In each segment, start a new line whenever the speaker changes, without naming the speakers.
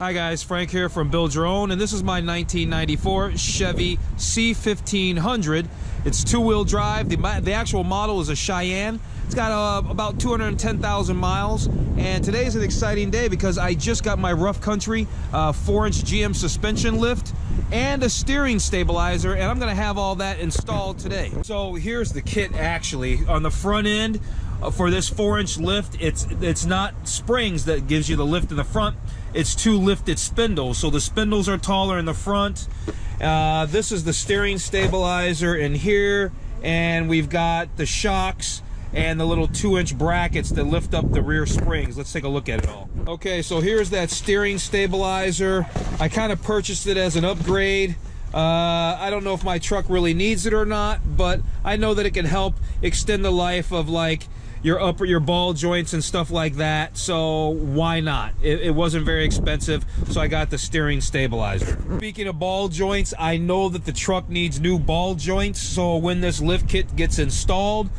Hi guys, Frank here from Build Your Own, and this is my 1994 Chevy C1500. It's two-wheel drive. The actual model is a Cheyenne. It's got about 210,000 miles, and today's an exciting day because I just got my rough country 4-inch GM suspension lift and a steering stabilizer, and I'm gonna have all that installed today. So here's the kit actually. On the front end for this 4-inch lift, it's not springs that gives you the lift in the front. It's two lifted spindles, so the spindles are taller in the front. This is the steering stabilizer in here, and we've got the shocks and the little 2-inch brackets that lift up the rear springs. Let's take a look at it all. Okay, so here's that steering stabilizer. I kind of purchased it as an upgrade. I don't know if my truck really needs it or not, but I know that it can help extend the life of like your ball joints and stuff like that, so why not? It wasn't very expensive, so I got the steering stabilizer. Speaking of ball joints, I know that the truck needs new ball joints, so when this lift kit gets installed,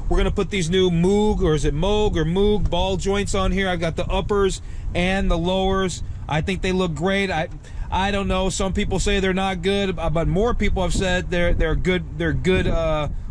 we're gonna put these new Moog, or is it Moog or Moog ball joints on here. I've got the uppers and the lowers. I think they look great. I don't know, some people say they're not good, but more people have said they're good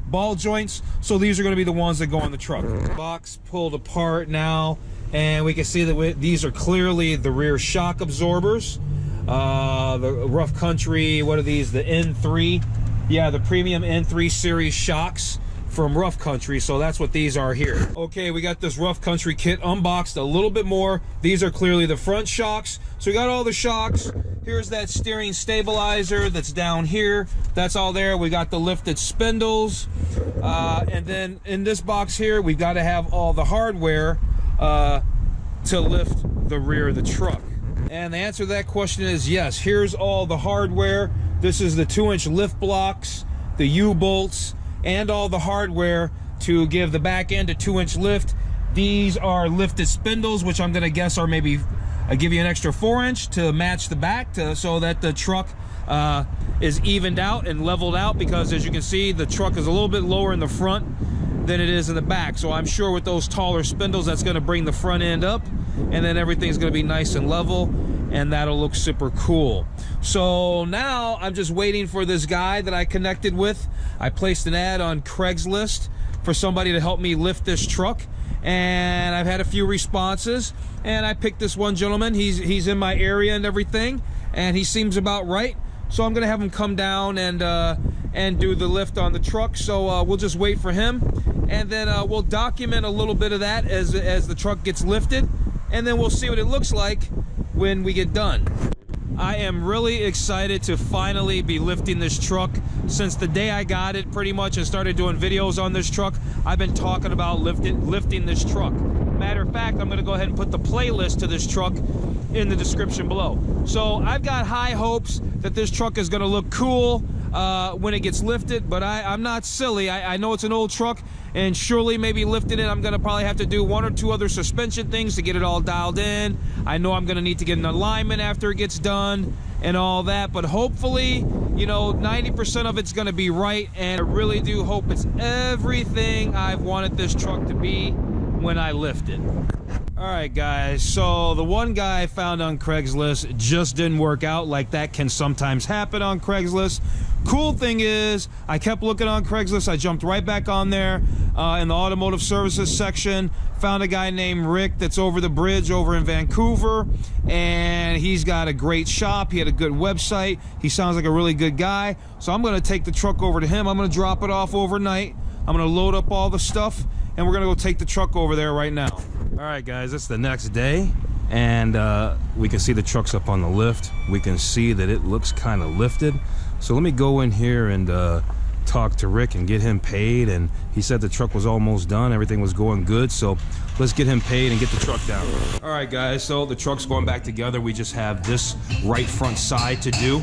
ball joints, so these are going to be the ones that go on the truck. Box pulled apart now, and we can see that these are clearly the rear shock absorbers. The rough country, what are these? The N3, yeah, the premium N3 series shocks from rough country, so that's what these are here. Okay, we got this rough country kit unboxed a little bit more. These are clearly the front shocks, so we got all the shocks. Here's that steering stabilizer that's down here. That's all there. We got the lifted spindles, and then in this box here we've got to have all the hardware to lift the rear of the truck. And the answer to that question is yes. Here's all the hardware. This is the 2-inch lift blocks, the U-bolts, and all the hardware to give the back end a 2-inch lift. These are lifted spindles, which I'm gonna guess are maybe give you an extra 4-inch to match the back, so that the truck is evened out and leveled out, because as you can see, the truck is a little bit lower in the front than it is in the back. So I'm sure with those taller spindles, that's gonna bring the front end up, and then everything's gonna be nice and level, and that'll look super cool. So now I'm just waiting for this guy that I connected with. I placed an ad on Craigslist for somebody to help me lift this truck, and I've had a few responses, and I picked this one gentleman. He's in my area and everything, and he seems about right. So I'm gonna have him come down and do the lift on the truck. So we'll just wait for him, and then we'll document a little bit of that as the truck gets lifted, and then we'll see what it looks like when we get done. I am really excited to finally be lifting this truck. Since the day I got it, pretty much, and started doing videos on this truck, I've been talking about lifting this truck. Matter of fact, I'm gonna go ahead and put the playlist to this truck in the description below. So I've got high hopes that this truck is gonna look cool when it gets lifted, but I'm not silly. I know it's an old truck, and surely maybe lifting it, I'm gonna probably have to do 1 or 2 other suspension things to get it all dialed in. I know I'm gonna need to get an alignment after it gets done and all that, but hopefully, you know, 90% of it's gonna be right, and I really do hope it's everything I've wanted this truck to be when I lift it. All right, guys, so the one guy I found on Craigslist just didn't work out. Like, that can sometimes happen on Craigslist. Cool thing is, I kept looking on Craigslist. I jumped right back on there in the automotive services section, found a guy named Rick that's over the bridge over in Vancouver, and he's got a great shop. He had a good website. He sounds like a really good guy. So I'm gonna take the truck over to him. I'm gonna drop it off overnight. I'm gonna load up all the stuff, and we're gonna go take the truck over there right now. All right, guys, it's the next day, and we can see the truck's up on the lift. We can see that it looks kind of lifted. So let me go in here and talk to Rick and get him paid. And he said the truck was almost done. Everything was going good. So let's get him paid and get the truck down. All right, guys, so the truck's going back together. We just have this right front side to do.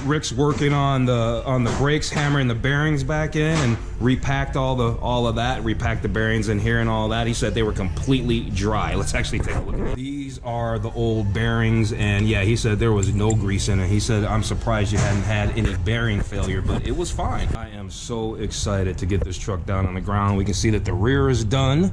Rick's working on the brakes, hammering the bearings back in, and repacked all of that, repacked the bearings in here and all that. He said they were completely dry. Let's actually take a look at it. These are the old bearings, and yeah, he said there was no grease in it. He said, I'm surprised you hadn't had any bearing failure, but it was fine. I am so excited to get this truck down on the ground. We can see that the rear is done.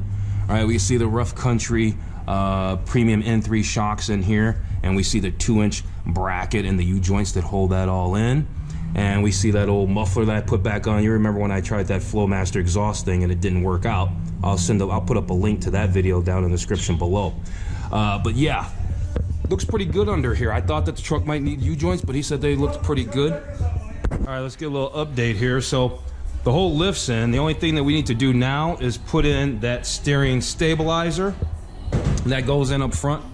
All right, we can see the rough country premium N3 shocks in here, and we see the 2-inch bracket and the U-joints that hold that all in. And we see that old muffler that I put back on. You remember when I tried that Flowmaster exhaust thing and it didn't work out? I'll put up a link to that video down in the description below. But yeah, looks pretty good under here. I thought that the truck might need U-joints, but he said they looked pretty good. All right, let's get a little update here. So the whole lift's in. The only thing that we need to do now is put in that steering stabilizer. That goes in up front.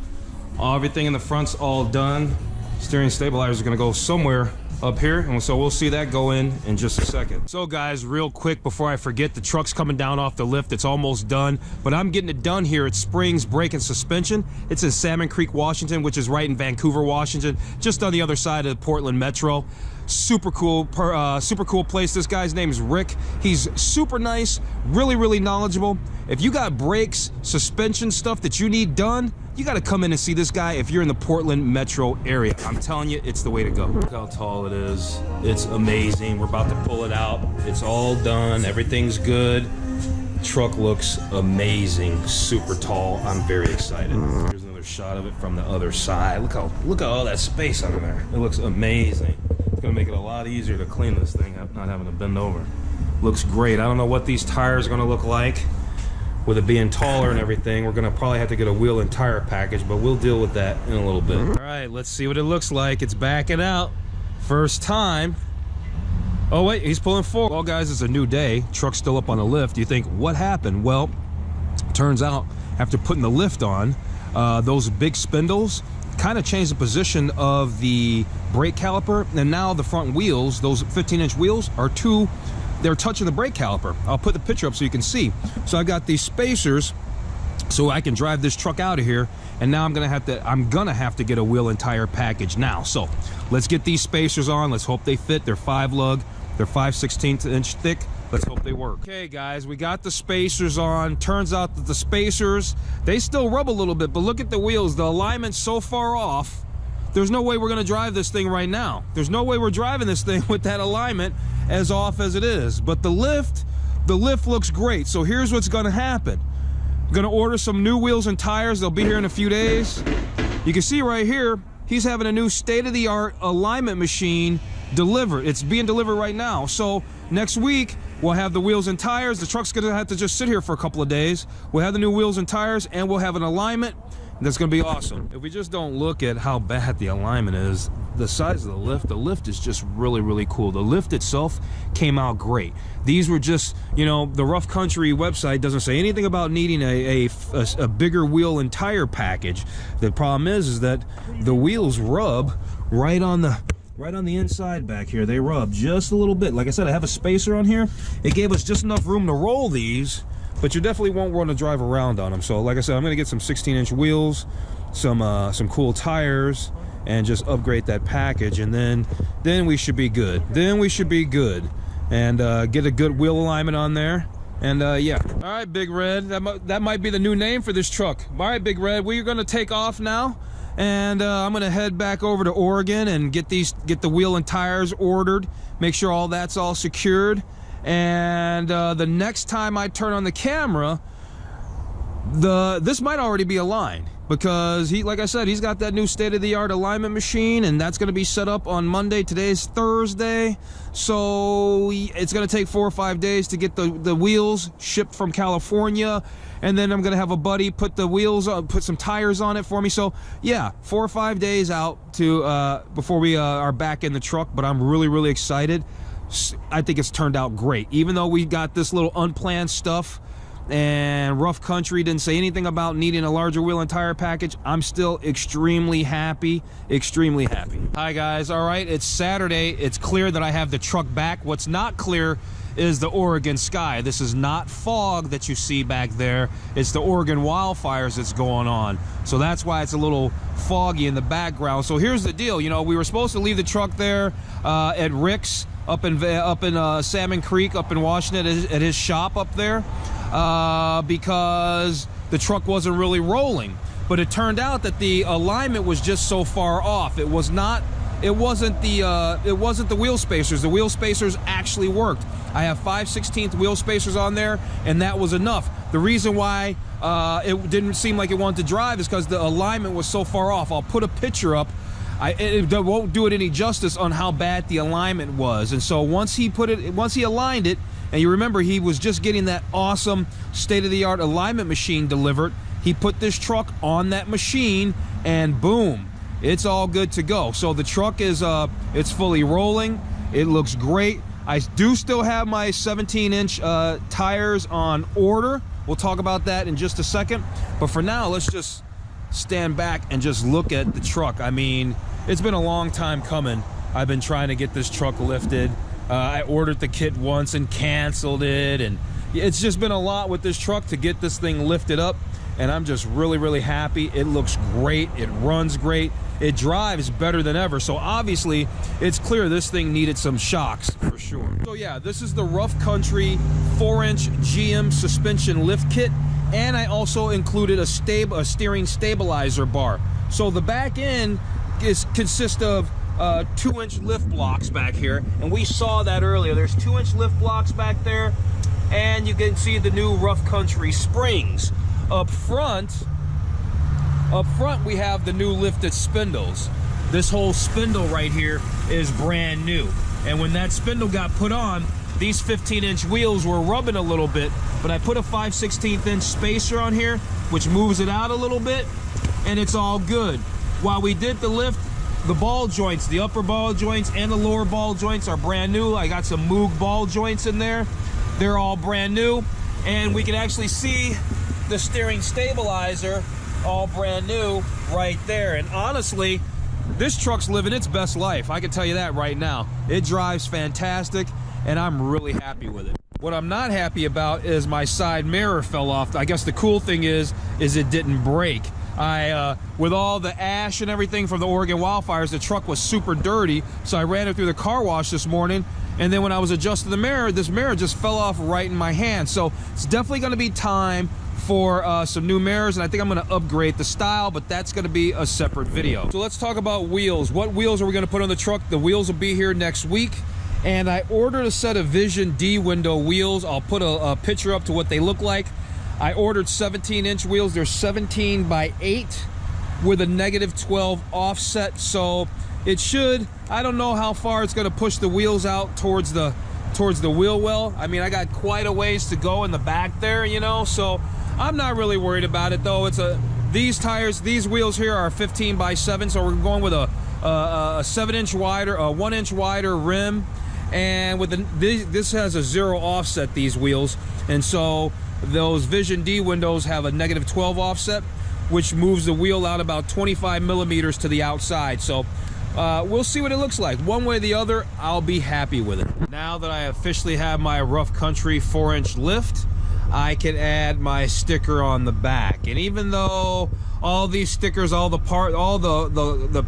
Everything in the front's all done. Steering stabilizer is gonna go somewhere up here, and so we'll see that go in just a second. So guys, real quick before I forget, the truck's coming down off the lift. It's almost done, but I'm getting it done here at Springs Brake and Suspension. It's in Salmon Creek, Washington, which is right in Vancouver, Washington, just on the other side of the Portland Metro. Super cool place. This guy's name is Rick. He's super nice, really knowledgeable. If you got brakes, suspension stuff that you need done, you got to come in and see this guy if you're in the Portland metro area. I'm telling you, it's the way to go. Look how tall it is. It's amazing. We're about to pull it out. It's all done. Everything's good. Truck looks amazing. Super tall. I'm very excited. Here's another shot of it from the other side. Look at all that space under there. It looks amazing. It's gonna make it a lot easier to clean this thing, not having to bend over. Looks great. I don't know what these tires are gonna look like with it being taller and everything. We're gonna probably have to get a wheel and tire package, but we'll deal with that in a little bit. All right, let's see what it looks like. It's backing out. First time. Oh wait, he's pulling forward. Well guys, it's a new day. Truck's still up on the lift. You think, what happened? Well, turns out after putting the lift on, those big spindles kind of changed the position of the brake caliper, and now the front wheels, those 15-inch wheels, they're touching the brake caliper. I'll put the picture up so you can see. So I've got these spacers so I can drive this truck out of here, and now I'm gonna have to get a wheel and tire package now. So let's get these spacers on. Let's hope they fit. They're 5-lug, they're 5/16 inch thick. Let's hope they work. Okay guys, we got the spacers on. Turns out that the spacers, they still rub a little bit, but look at the wheels. The alignment's so far off. There's no way we're gonna drive this thing right now. There's no way we're driving this thing with that alignment as off as it is. But the lift looks great. So here's what's gonna happen. I'm gonna order some new wheels and tires. They'll be here in a few days. You can see right here, he's having a new state-of-the-art alignment machine delivered. It's being delivered right now. So next week, we'll have the wheels and tires. The truck's gonna have to just sit here for a couple of days. We'll have the new wheels and tires, and we'll have an alignment. That's gonna be awesome. If we just don't look at how bad the alignment is, the size of the lift is just really cool. The lift itself came out great. These were just, you know, the Rough Country website doesn't say anything about needing a bigger wheel and tire package. The problem is that the wheels rub right on the inside back here. They rub just a little bit. Like I said, I have a spacer on here. It gave us just enough room to roll these, but you definitely won't want to drive around on them. So like I said, I'm gonna get some 16-inch wheels, some cool tires, and just upgrade that package, and then we should be good. Then we should be good, and get a good wheel alignment on there. And yeah. All right, Big Red, that might be the new name for this truck. All right, Big Red, we're gonna take off now, and I'm gonna head back over to Oregon and get the wheel and tires ordered, make sure all that's all secured. And the next time I turn on the camera, this might already be aligned, because like I said, he's got that new state-of-the-art alignment machine, and that's going to be set up on Monday. Today's Thursday, so it's going to take 4 or 5 days to get the wheels shipped from California, and then I'm going to have a buddy put the wheels on, put some tires on it for me. So yeah, 4 or 5 days out to before we are back in the truck, but I'm really excited. I think it's turned out great. Even though we got this little unplanned stuff, and Rough Country didn't say anything about needing a larger wheel and tire package, I'm still extremely happy. Hi guys, all right, it's Saturday. It's clear that I have the truck back. What's not clear is the Oregon sky. This is not fog that you see back there. It's the Oregon wildfires that's going on. So that's why it's a little foggy in the background. So here's the deal. You know, we were supposed to leave the truck there at Rick's up in Salmon Creek up in Washington at his shop up there, because the truck wasn't really rolling. But it turned out that the alignment was just so far off. It wasn't the wheel spacers. The wheel spacers actually worked. I have 5/16 wheel spacers on there, and that was enough. The reason why it didn't seem like it wanted to drive is because the alignment was so far off. I'll put a picture up. It won't do it any justice on how bad the alignment was. And so once he aligned it, and you remember he was just getting that awesome state-of-the-art alignment machine delivered, he put this truck on that machine, and boom, it's all good to go. So the truck is it's fully rolling. It looks great. I do still have my 17-inch tires on order. We'll talk about that in just a second. But for now, let's just stand back and just look at the truck. I mean, it's been a long time coming. I've been trying to get this truck lifted. I ordered the kit once and canceled it, and it's just been a lot with this truck to get this thing lifted up, and I'm just really, really happy. It looks great. It runs great. It drives better than ever. So obviously, it's clear this thing needed some shocks for sure. So yeah, this is the Rough Country 4-inch GM suspension lift kit, and I also included a steering stabilizer bar. So the back end consists of 2-inch lift blocks back here, and we saw that earlier. There's 2-inch lift blocks back there, and you can see the new Rough Country springs. Up front we have the new lifted spindles. This whole spindle right here is brand new, and when that spindle got put on, these 15-inch wheels were rubbing a little bit, but I put a 5/16" spacer on here, which moves it out a little bit, and it's all good. While we did the lift, the ball joints, the upper ball joints and the lower ball joints are brand new. I got some Moog ball joints in there. They're all brand new. And we can actually see the steering stabilizer, all brand new right there. And honestly, this truck's living its best life. I can tell you that right now. It drives fantastic, and I'm really happy with it. What I'm not happy about is my side mirror fell off. I guess the cool thing is it didn't break. With all the ash and everything from the Oregon wildfires, the truck was super dirty, so I ran it through the car wash this morning, and then when I was adjusting the mirror, this mirror just fell off right in my hand. So it's definitely going to be time for some new mirrors, and I think I'm going to upgrade the style, but that's going to be a separate video. So let's talk about wheels. What wheels are we going to put on the truck? The wheels will be here next week, and I ordered a set of Vision D window wheels. I'll put a picture up to what they look like. I ordered 17-inch wheels. They're 17/8 with a -12 offset, so it should, I don't know how far it's going to push the wheels out towards the wheel well. I mean, I got quite a ways to go in the back there, you know, so I'm not really worried about it though. These wheels here are 15/7, so we're going with a 7-inch wider, a 1-inch wider rim, and with this has a 0 offset, these wheels, and so those Vision D windows have a -12 offset, which moves the wheel out about 25 millimeters to the outside. So we'll see what it looks like. One way or the other, I'll be happy with it. Now that I officially have my Rough Country 4-inch lift, I can add my sticker on the back. And even though all these stickers, all the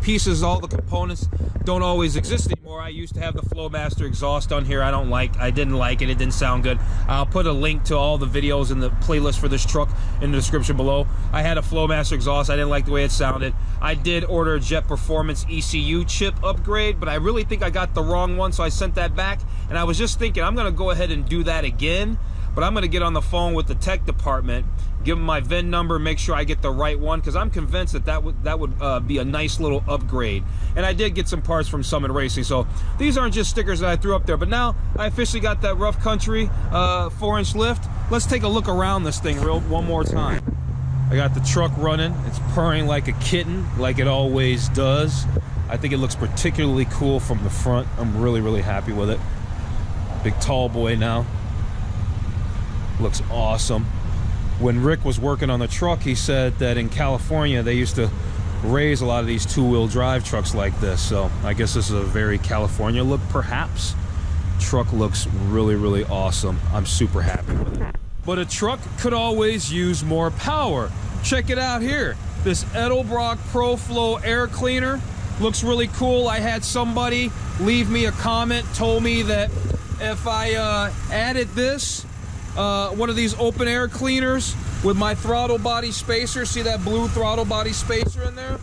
pieces, all the components don't always exist anymore, I used to have the Flowmaster exhaust on here. I didn't like it. It didn't sound good. I'll put a link to all the videos in the playlist for this truck in the description below. I had a Flowmaster exhaust. I didn't like the way it sounded. I did order a Jet Performance ECU chip upgrade, but I really think I got the wrong one, so I sent that back. And I was just thinking, I'm going to go ahead and do that again. But I'm going to get on the phone with the tech department, give them my VIN number, make sure I get the right one, because I'm convinced that would be a nice little upgrade. And I did get some parts from Summit Racing, so these aren't just stickers that I threw up there. But now I officially got that Rough Country 4-inch lift. Let's take a look around this thing one more time. I got the truck running. It's purring like a kitten, like it always does. I think it looks particularly cool from the front. I'm really, really happy with it. Big tall boy now. Looks awesome. When Rick was working on the truck, he said that in California they used to raise a lot of these 2-wheel drive trucks like this, so I guess this is a very California look, perhaps. Truck looks really, really awesome. I'm super happy with it. But a truck could always use more power. Check it out here. This Edelbrock ProFlow air cleaner looks really cool. I had somebody leave me a comment, told me that if I added this, one of these open air cleaners with my throttle body spacer, see that blue throttle body spacer in there,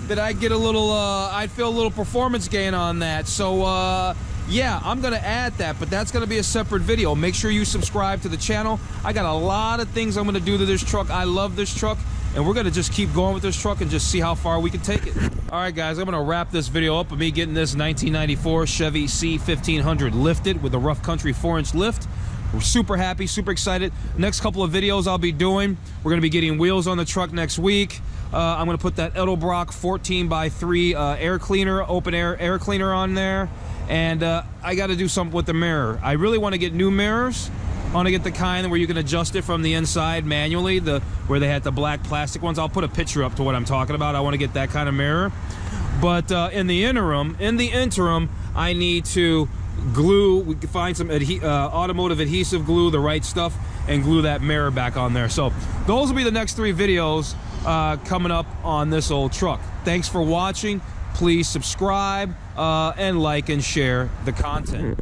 that I'd get a little I'd feel a little performance gain on that. So Yeah, I'm gonna add that, but that's gonna be a separate video. Make sure you subscribe to the channel. I got a lot of things I'm gonna do to this truck. I love this truck, and we're gonna just keep going with this truck and just see how far we can take it. All right, guys, I'm gonna wrap this video up with me getting this 1994 Chevy C1500 lifted with a rough country 4-inch lift. We're super happy, super excited. Next couple of videos I'll be doing, we're gonna be getting wheels on the truck next week. I'm gonna put that Edelbrock 14x3 air cleaner, open air cleaner on there. And I gotta do something with the mirror. I really wanna get new mirrors. I wanna get the kind where you can adjust it from the inside manually, where they had the black plastic ones. I'll put a picture up to what I'm talking about. I wanna get that kind of mirror. But in the interim, I need to glue, we can find some automotive adhesive glue, the right stuff, and glue that mirror back on there. So those will be the next 3 videos coming up on this old truck. Thanks for watching. Please subscribe and like and share the content.